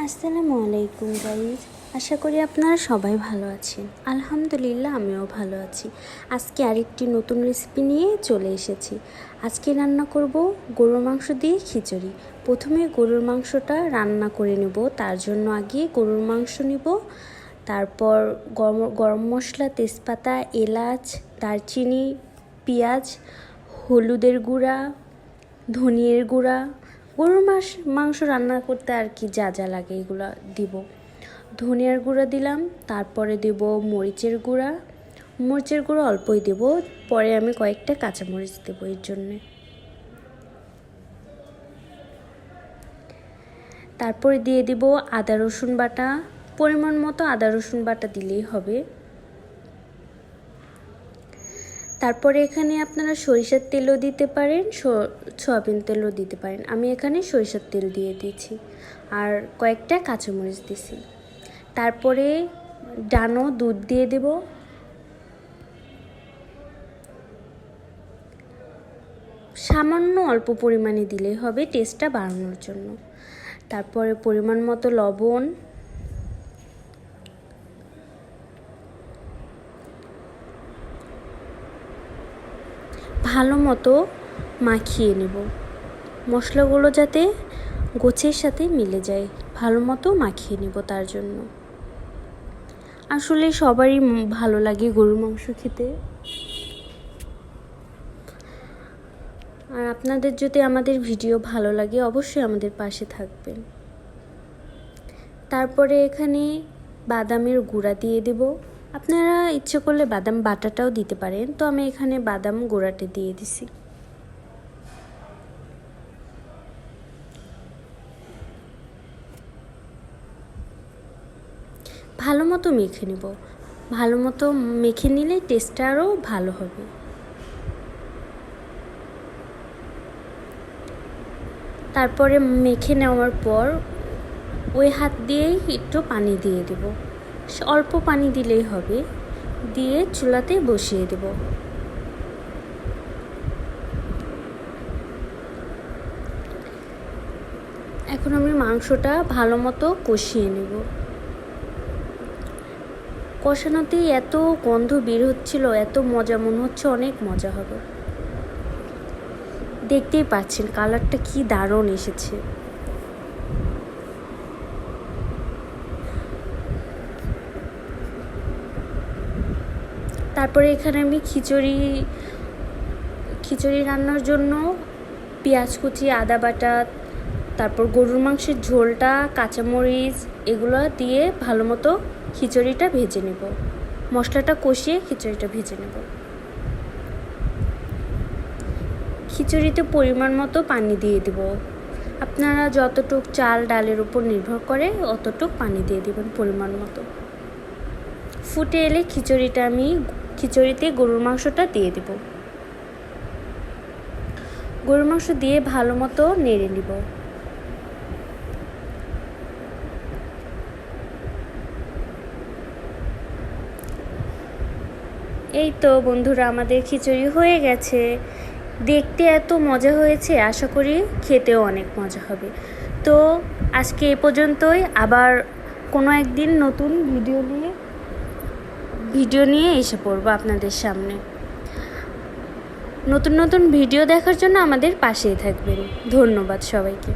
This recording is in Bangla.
আসসালামু আলাইকুম গাইজ, আশা করি আপনারা সবাই ভালো আছেন। আলহামদুলিল্লাহ আমিও ভালো আছি। আজকে আরেকটি নতুন রেসিপি নিয়ে চলে এসেছি। আজকে রান্না করব গরুর মাংস দিয়ে খিচুড়ি। প্রথমে গরুর মাংসটা রান্না করে নেব। তার জন্য আগে গরুর মাংস নেব, তারপর গরম মশলা, তেজপাতা, এলাচ, দারচিনি, পেঁয়াজ, হলুদের গুঁড়া, ধনিয়ার গুঁড়া, গরুর মাংস রান্না করতে আর কি যা যা লাগে এগুলো দিব। ধনিয়ার গুঁড়া দিলাম, তারপরে দেব মরিচের গুঁড়া অল্পই দেব, পরে আমি কয়েকটা কাঁচামরিচ দেব এর জন্যে। তারপরে দিয়ে দিব আদা রসুন বাটা, পরিমাণ মতো আদা রসুন বাটা দিলেই হবে। তারপরে এখানে আপনারা সরিষার তেলও দিতে পারেন, সয়াবিন তেলও দিতে পারেন। আমি এখানে সরিষার তেল দিয়ে দিয়েছি, আর কয়েকটা কাঁচামরিচ দিয়েছি। তারপরে ডানো দুধ দিয়ে দেব। সামান্য অল্প পরিমাণে দিলেই হবে, টেস্টটা বাড়ানোর জন্য। তারপরে পরিমাণ মতো লবণ, ভালো মতো মাখিয়ে নেব। মশলাগুলো যাতে গোছের সাথে মিলে যায়, ভালো মতো মাখিয়ে নেব। তার জন্য আসলে সবারই ভালো লাগে গরুর মাংস খেতে। আর আপনাদের যদি আমাদের ভিডিও ভালো লাগে অবশ্যই আমাদের পাশে থাকবেন। তারপরে এখানে বাদামের গুঁড়া দিয়ে দেব। আপনারা ইচ্ছে করলে বাদাম বাটাটাও দিতে পারেন, তো আমি এখানে বাদাম গুঁড়াটা দিয়ে দিছি। ভালো মতো মেখে নেব। ভালো মতো মেখে নিলে টেস্টটা আরও ভালো হবে। তারপরে মেখে নেওয়ার পর ওই হাত দিয়েই একটু পানি দিয়ে দেব, অল্প পানি দিলেই হবে। দিয়ে চুলাতে বসিয়ে দেব। এখন আমি মাংসটা ভালো মতো কষিয়ে নেব। কষানোতেই এত গন্ধ বের হচ্ছিল, এত মজা, মনে হচ্ছে অনেক মজা হবে। দেখতেই পাচ্ছেন কালারটা কি দারুণ এসেছে। তারপরে এখানে আমি খিচুড়ি রান্নার জন্য পেঁয়াজ কুচি, আদা বাটা, তারপর গরুর মাংসের ঝোলটা, কাঁচামরিচ এগুলো দিয়ে ভালো মতো খিচুড়িটা ভেজে নেব। মশলাটা কষিয়ে খিচুড়িটা ভেজে নেব। খিচুড়িতে পরিমাণ মতো পানি দিয়ে দেব। আপনারা যতটুক চাল ডালের উপর নির্ভর করে অতটুক পানি দিয়ে দেবেন পরিমাণ মতো। ফুটে এলে খিচুড়িতে গরুর মাংসটা দিয়ে দেব। গরুর মাংস দিয়ে ভালো মতো নেড়ে নিব। এই তো বন্ধুরা, আমাদের খিচুড়ি হয়ে গেছে। দেখতে এত মজা হয়েছে, আশা করি খেতেও অনেক মজা হবে। তো আজকে এ পর্যন্তই। আবার কোনো একদিন নতুন ভিডিও নিয়ে এসে পড়বো আপনাদের সামনে। নতুন ভিডিও দেখার জন্য আমাদের পাশেই থাকবেন। ধন্যবাদ সবাইকে।